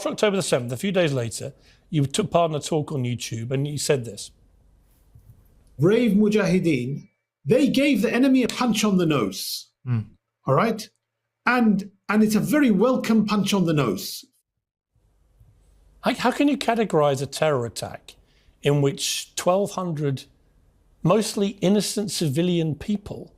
after October the 7th, a few days later, you took part in a talk on YouTube and you said this. Brave Mujahideen, they gave the enemy a punch on the nose. All right? And it's a very welcome punch on the nose. How can you categorize a terror attack in which 1,200 mostly innocent civilian people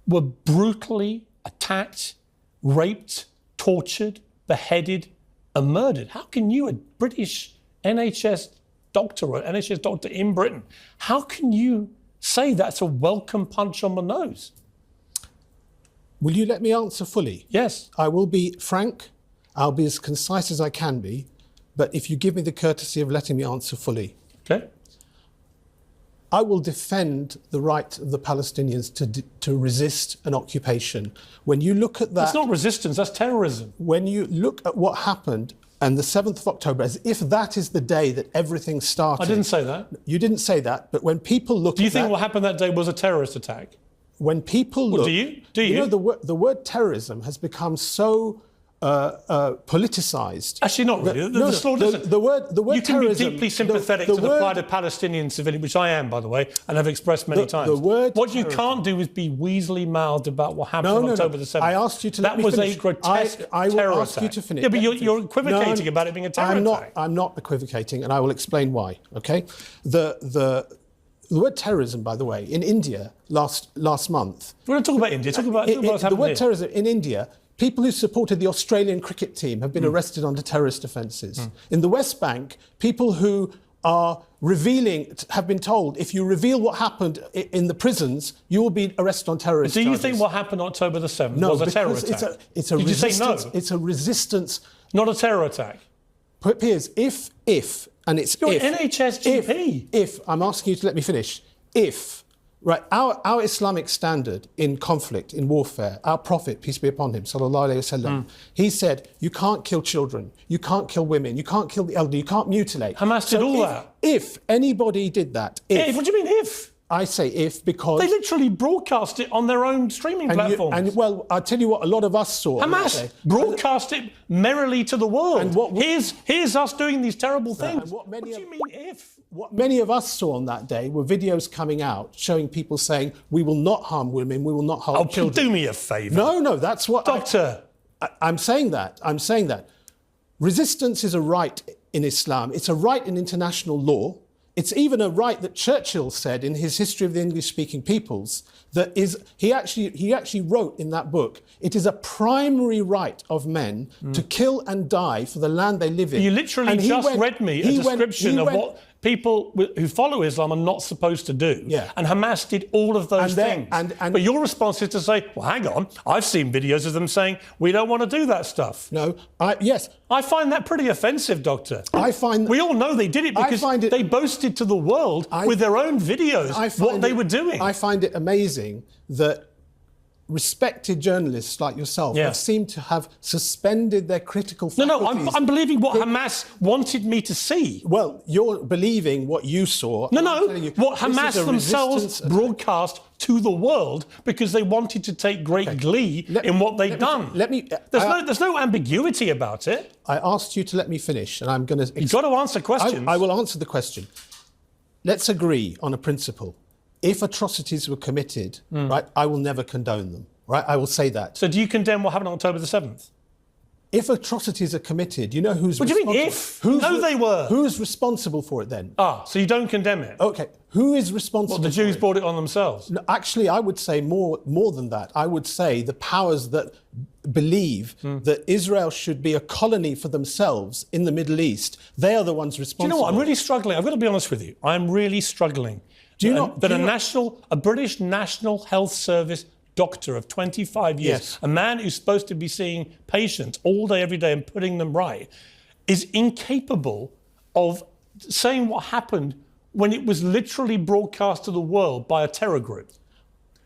were brutally attacked, raped, tortured, beheaded, and murdered? How can you, a British NHS doctor or NHS doctor in Britain, how can you say that's a welcome punch on the nose? Will you let me answer fully? Yes. I will be frank. I'll be as concise as I can be. But if you give me the courtesy of letting me answer fully. Okay. I will defend the right of the Palestinians to resist an occupation. When you look at that... That's not resistance, that's terrorism. When you look at what happened on the 7th of October, as if that is the day that everything started... I didn't say that. You didn't say that, but when people look at that... Do you think what happened that day was a terrorist attack? When people look... Do you? Do you? You know, the word terrorism has become so... politicized. Actually, not really. The word you can terrorism, be deeply sympathetic to the plight of Palestinian civilians, which I am, by the way, and have expressed many times. What you can't do is be weaselly-mouthed about what happened on October the 7th. I asked you to let me finish. That was a grotesque I will terror ask attack. you to finish. Yeah, but you're equivocating about it being a terror attack. I'm not equivocating, and I will explain why. Okay, the word terrorism, by the way, in India last month. We're going to talk about India. Talk about what's happened the word here. terrorism in India. People who supported the Australian cricket team have been arrested under terrorist offences. In the West Bank, people who are have been told, if you reveal what happened in the prisons, you will be arrested on terrorist charges. Do you think what happened on October the 7th was a terror attack? It's a Did resistance. You say no? It's a resistance. Not a terror attack. Piers, and it's You're if. an NHS GP. If, I'm asking you to let me finish. If. Right, our Islamic standard in conflict, in warfare, our Prophet, peace be upon him, sallallahu alayhi wasallam, he said, you can't kill children, you can't kill women, you can't kill the elderly, you can't mutilate. Hamas did all that. If anybody did that, What do you mean if? I say if because... They literally broadcast it on their own streaming platforms. Well, I'll tell you what a lot of us saw. Hamas broadcast it merrily to the world. And here's us doing these terrible things. What do you mean if? What many of us saw on that day were videos coming out showing people saying, we will not harm women, we will not harm children. Do me a favour. No, that's what... Doctor. I'm saying that. Resistance is a right in Islam. It's a right in international law. It's even a right that Churchill said in his History of the English-Speaking Peoples, he actually wrote in that book, it is a primary right of men to kill and die for the land they live in. You literally read me a description of what people who follow Islam are not supposed to do. Yeah. And Hamas did all of those things. But your response is to say, well, hang on, I've seen videos of them saying, we don't want to do that stuff. No, yes. I find that pretty offensive, Doctor. We all know they did it because they boasted to the world with their own videos what they were doing. I find it amazing that respected journalists like yourself have seemed to have suspended their critical faculties. No, I'm believing what Hamas wanted me to see. Well, you're believing what you saw. What Hamas themselves broadcast to the world because they wanted to take great glee in what they'd done. There's no ambiguity about it. I asked you to let me finish, and I'm going to... You've got to answer questions. I will answer the question. Let's agree on a principle. If atrocities were committed, right, I will never condone them, right? I will say that. So do you condemn what happened on October the 7th? If atrocities are committed, you know who's responsible? What do you mean if? No, they were. Who's responsible for it then? So you don't condemn it? Okay. Who is responsible? Well, the Jews brought it on themselves. No, actually, I would say more than that. I would say the powers that believe that Israel should be a colony for themselves in the Middle East, they are the ones responsible. Do you know what? I'm really struggling. I've got to be honest with you. I'm really struggling. A British National Health Service doctor of 25 years, a man who's supposed to be seeing patients all day, every day and putting them right, is incapable of saying what happened when it was literally broadcast to the world by a terror group.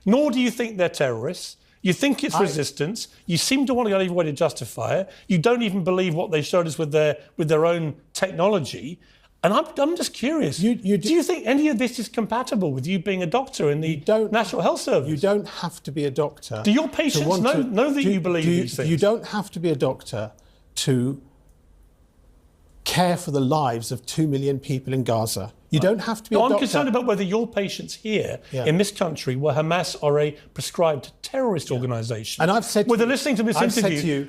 Nor do you think they're terrorists. You think it's resistance. You seem to want to go any way to justify it. You don't even believe what they showed us with their own technology. And I'm just curious, do you think any of this is compatible with you being a doctor in the National Health Service? You don't have to be a doctor. Do your patients know that you believe these things? You don't have to be a doctor to care for the lives of 2 million people in Gaza. You don't have to be a doctor. I'm concerned about whether your patients here in this country, where Hamas are a prescribed terrorist organisation, and I've said, whether listening to this interview, said to you,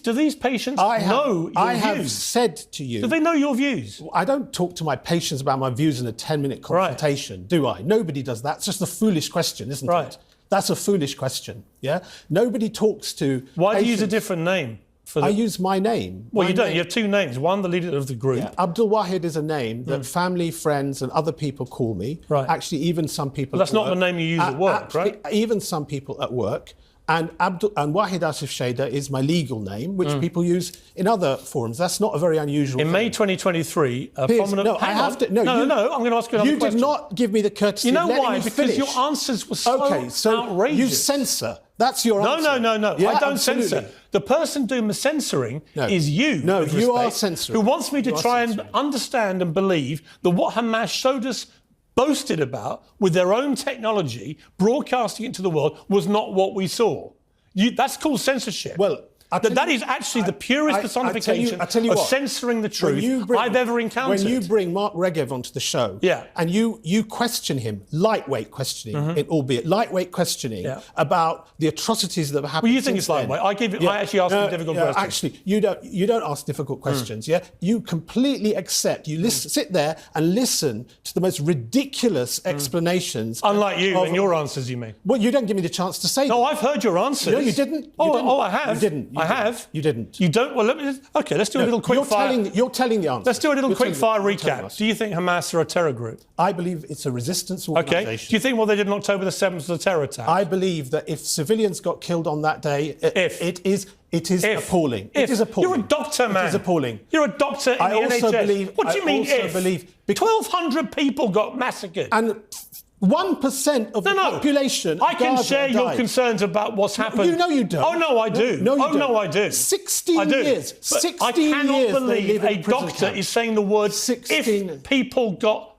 do these patients know your views? I have said to you, do they know your views? I don't talk to my patients about my views in a 10-minute consultation, do I? Nobody does that. It's just a foolish question, isn't it? That's a foolish question. Yeah. Nobody talks to. Why patients. do you use a different name? I use my name. Well, you don't. You have two names. One, the leader of the group. Yeah. Abdul Wahid is a name that family, friends, and other people call me. Right. Actually, even some people. But that's not the name you use at work, right? Even some people at work. And Wahid Asif Sheda is my legal name, which people use in other forums. That's not a very unusual thing. In May 2023, a Piers, prominent... No, I have to... No, I'm going to ask you another question. You did not give me the courtesy of letting me finish. Because your answers were so outrageous. You censor. That's your answer. No. Yeah, I don't absolutely. censor. The person doing the censoring is you. No, you are censoring. Who wants me to try and understand and believe that what Hamas showed us, boasted about, with their own technology, broadcasting it to the world, was not what we saw. That's called censorship. Well, that is actually the purest personification of censoring the truth I've ever encountered. When you bring Mark Regev onto the show, and you question him, lightweight questioning, albeit lightweight questioning about the atrocities that have happened. Well, you think it's lightweight? I actually ask him difficult questions. Actually, you don't ask difficult questions. Yeah, you completely accept. You sit there and listen to the most ridiculous explanations. Unlike you and your answers, you mean? Well, you don't give me the chance to say. No, I've heard your answers. No, you didn't. Oh, I have. You didn't. I have. You didn't. You don't? Well, let's do a little quick fire. You're telling the answer. Let's do a little quick fire recap. Do you think Hamas are a terror group? I believe it's a resistance organisation. Okay. Do you think what they did on October the 7th was a terror attack? I believe that if civilians got killed on that day, it is appalling. It is appalling. You're a doctor, man. It is appalling. You're a doctor in the NHS. What do you mean if? 1,200 people got massacred. And 1% of the population. I can share your concerns about what's happened. You know you don't. Oh no, I do. No, I do. 16 years. 16 I cannot years believe a doctor is saying the word 16. If people got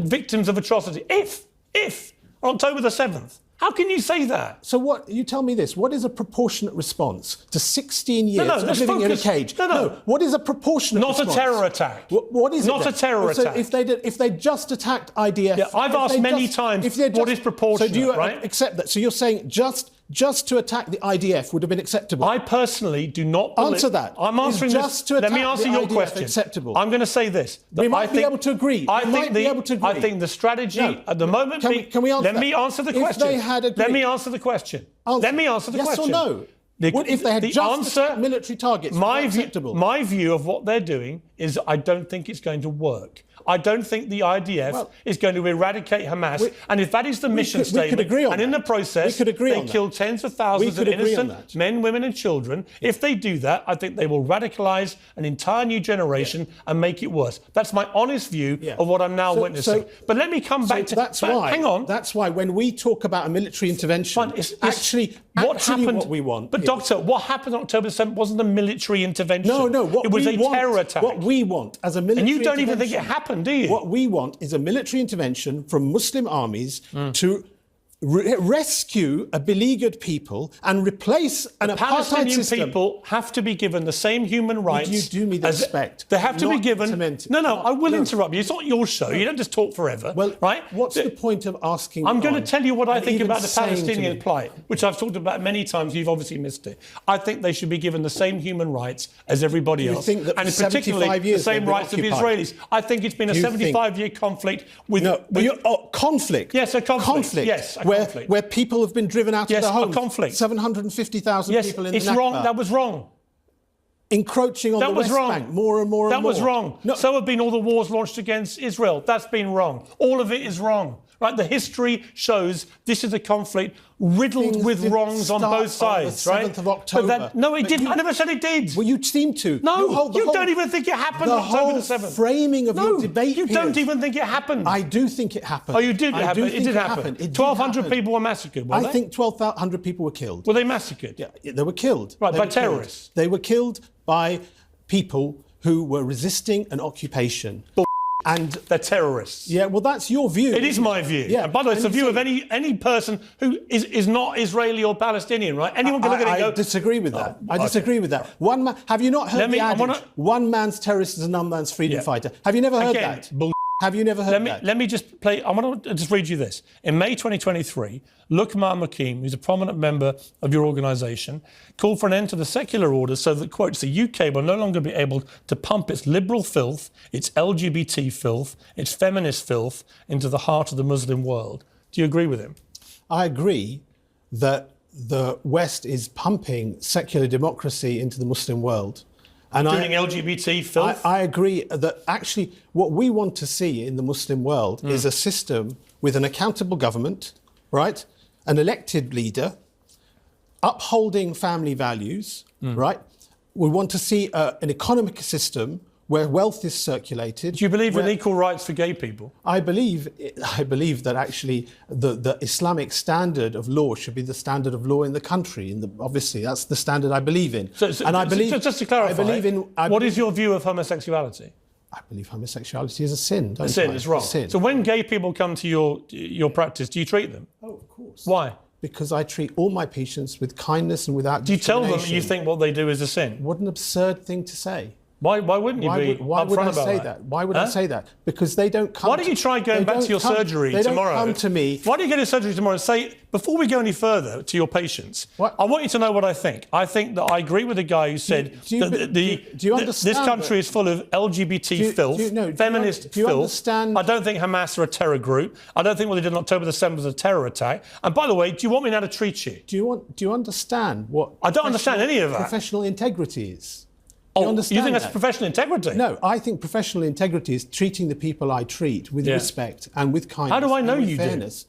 victims of atrocity. If on October the 7th. How can you say that? So what? You tell me this. What is a proportionate response to 16 years of living in a cage? No. What is a proportionate response? Not a terror attack. What is it? Not a terror attack. If they just attacked IDF... Yeah, I've asked many times what is proportionate, so do you right? accept that? So you're saying just to attack the IDF would have been acceptable? I personally do not believe... Answer that. I'm answering just this. To Let me answer your question. Acceptable? I'm going to say this. We might be able to agree. I think the strategy at the moment... Can we answer Let me answer the question. If they had agreed... Let me answer the question. Let me answer the question. Yes or no? If they had just attacked military targets, acceptable? My view of what they're doing is I don't think it's going to work. I don't think the IDF is going to eradicate Hamas. And if that is the mission statement, and in the process they kill tens of thousands of innocent men, women and children, if they do that, I think they will radicalise an entire new generation and make it worse. That's my honest view of what I'm now witnessing. But let me come back to... Hang on. That's why when we talk about a military intervention, actually what we want... But Doctor, what happened on October 7th wasn't a military intervention. No. It was a terror attack. What we want as a military intervention... And you don't even think it happened, do you? What we want is a military intervention from Muslim armies to rescue a beleaguered people and replace an apartheid system. Palestinian people have to be given the same human rights. Would you do me the respect? They have to be given... I will interrupt you. It's not your show. You don't just talk forever, right? What's the point of asking... I'm going to tell you what I think about the Palestinian plight, which I've talked about many times. You've obviously missed it. I think they should be given the same human rights as everybody else. You think that and particularly the same rights of the Israelis. I think it's been a 75-year conflict with... conflict? Yes, a conflict. Yes, where people have been driven out of their homes. A conflict. 750,000 people in the Nakba. It's wrong. That was wrong. Encroaching on the West Bank more and more and more. That was wrong. So have been all the wars launched against Israel. That's been wrong. All of it is wrong. Right? The history shows this is a conflict riddled with wrongs on both sides. On the 7th of October. No, it didn't. I never said it did. Well, you seem to. No, you don't even think it happened on October the 7th. The whole framing of your debate you don't even think it happened. I do think it happened. Oh, you did happen. It did happen. 1,200 people were massacred, were they? I think 1,200 people were killed. Were they massacred? Yeah, they were killed. Right, by terrorists? They were killed by people who were resisting an occupation. And they're terrorists. yeah, well, that's your view. It is my view. Yeah, And by the way, it's the and view you of any person who is not Israeli or Palestinian, right? Anyone can look at it and go... I disagree with that. I disagree with that. One man, have you not heard the adage, one man's terrorist is another man's freedom fighter? Have you never heard that? Have you never heard that? Let me just play. I want to just read you this. In May 2023, Luqman Hakim, who's a prominent member of your organisation, called for an end to the secular order so that, quotes, the UK will no longer be able to pump its liberal filth, its LGBT filth, its feminist filth into the heart of the Muslim world. Do you agree with him? I agree that the West is pumping secular democracy into the Muslim world. And doing LGBT filth? I agree that actually what we want to see in the Muslim world is a system with an accountable government, right? An elected leader, upholding family values, right? We want to see an economic system where wealth is circulated. Do you believe in equal rights for gay people? I believe that actually the Islamic standard of law should be the standard of law in the country. Obviously, that's the standard I believe in. And I believe, just to clarify, what is your view of homosexuality? I believe homosexuality is a sin. A sin, it's wrong. So when gay people come to your practice, do you treat them? Oh, of course. Why? Because I treat all my patients with kindness and without discrimination. Do you tell them you think what they do is a sin? What an absurd thing to say. Why wouldn't you why would I say that? Why would I say that? Because they don't come. Why don't you try going back to your surgery tomorrow? They don't come to me. Why don't you go to surgery tomorrow and say, before we go any further to your patients, I want you to know what I think. I think that I agree with the guy who said that this country is full of LGBT filth, feminist filth. I don't think Hamas are a terror group. I don't think what they did on October the 7th was a terror attack. And by the way, do you want me now to treat you? Do you understand what? I don't understand any of that. Professional integrity is. You think that's professional integrity? No, I think professional integrity is treating the people I treat with respect and with kindness. How do I know you fairness. do?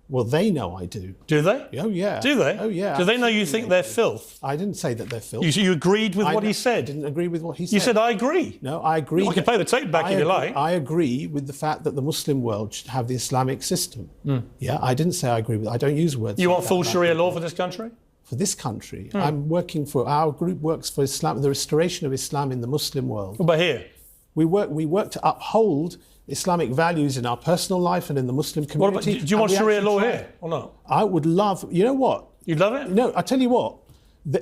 Well, they know I do. Do they? Oh, yeah. Do they? Oh, yeah. Do they know you think they're filth? I didn't say that they're filth. You agreed with what he said? I didn't agree with what he said. You said, I agree. No, I agree. I can play the tape back if you like. I agree with the fact that the Muslim world should have the Islamic system. Yeah, I didn't say I agree with it. I don't use words You want full Sharia law for this country? For this country. I'm working for, our group works for Islam, the restoration of Islam in the Muslim world. But here? We work to uphold Islamic values in our personal life and in the Muslim community. Do you want Sharia law here or not? I would love, you know what? You'd love it? No, I tell you what.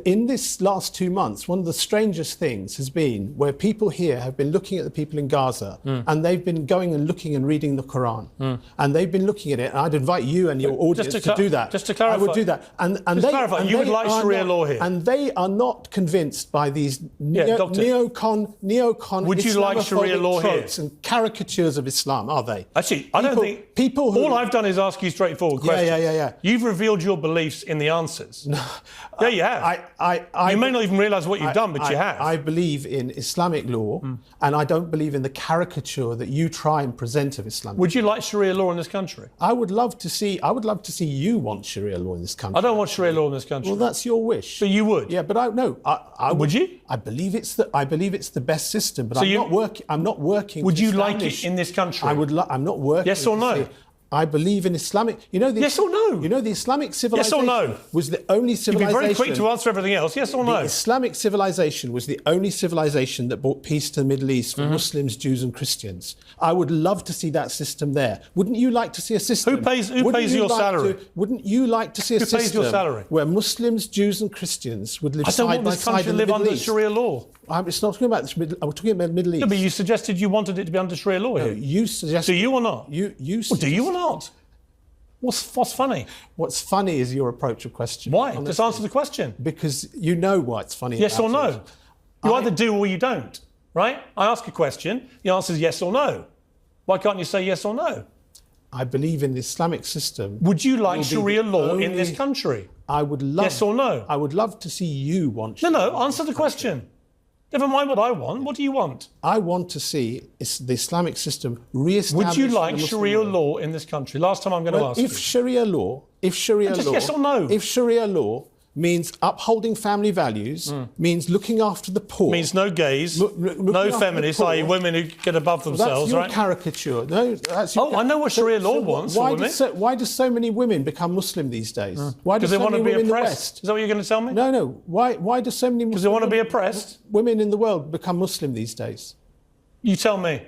In this last 2 months, one of the strangest things has been where people here have been looking at the people in Gaza and they've been going and looking and reading the Quran. And they've been looking at it. And I'd invite you and your audience to do that. Just to clarify. I would do that. You would like Sharia law here? And they are not convinced by these neocon would you like Sharia law here? And caricatures of Islam, are they? Actually, I don't think... People who, all I've done is ask you straightforward questions. Yeah. You've revealed your beliefs in the answers. No, yeah, you have. You may not even realise what you've done, but you have. I believe in Islamic law, and I don't believe in the caricature that you try and present of Islam. Would you like Sharia law in this country? I would love to see you want Sharia law in this country. I don't want Sharia law in this country. Well, that's your wish. But you would. Yeah, but I would you? I believe it's the best system, but I'm not working. Would you like it in this country? I'm not working. Yes or no? I believe in Islamic. Yes or no? You know, the Islamic civilization yes or no? was the only civilization. You'd be very quick to answer everything else. Yes or no? The Islamic civilization was the only civilization that brought peace to the Middle East for Muslims, Jews, and Christians. I would love to see that system there. Wouldn't you like to see a system? Who pays your salary? Wouldn't you like to see a system? Who pays your salary? Where Muslims, Jews, and Christians would live side by side in the live Middle under East? Sharia law. It's not talking about this. I'm talking about the Middle East. No, but you suggested you wanted it to be under Sharia law here. No, you suggested. Do you or not? You do you or not? What's funny? What's funny is your approach of question. Why? Honestly. Just answer the question. Because you know what's funny. Yes about or no? it. You either do or you don't, right? I ask a question, the answer is yes or no. Why can't you say yes or no? I believe in the Islamic system. Would you like Sharia law in this country? I would love. Yes or no? I would love to see you want. No, answer the question. Never mind what I want. What do you want? I want to see the Islamic system re-established. Would you like Sharia law in this country? Last time I'm going to ask you. If Sharia law, yes or no? If Sharia law means upholding family values, means looking after the poor, means no gays, no feminists, i.e. women who get above themselves, that's your caricature. No, that's your I know what Sharia law wants. Why do so many women become Muslim these days? Why do because they so want to many be women oppressed. Is that what you're going to tell me? No. Why do so many? Because they want to be oppressed. Women in the world become Muslim these days. You tell me.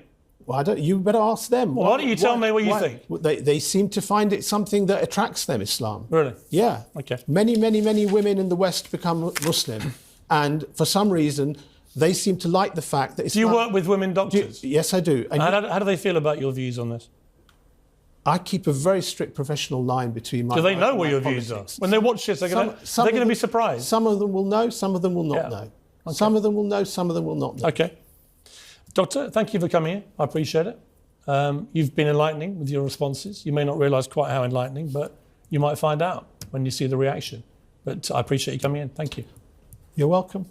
Well, you better ask them. Well, why don't you tell me what you think? They seem to find it something that attracts them, Islam. Really? Yeah. Okay. Many women in the West become Muslim, and for some reason, they seem to like the fact that Islam... Do you work with women doctors? Yes, I do. And how do they feel about your views on this? I keep a very strict professional line between my... Do they know what your views are? When they watch this, they're going to be surprised. Some of them will know, some of them will not know. Okay. Some of them will know, some of them will not know. Okay. Doctor, thank you for coming in. I appreciate it. You've been enlightening with your responses. You may not realise quite how enlightening, but you might find out when you see the reaction. But I appreciate you coming in. Thank you. You're welcome.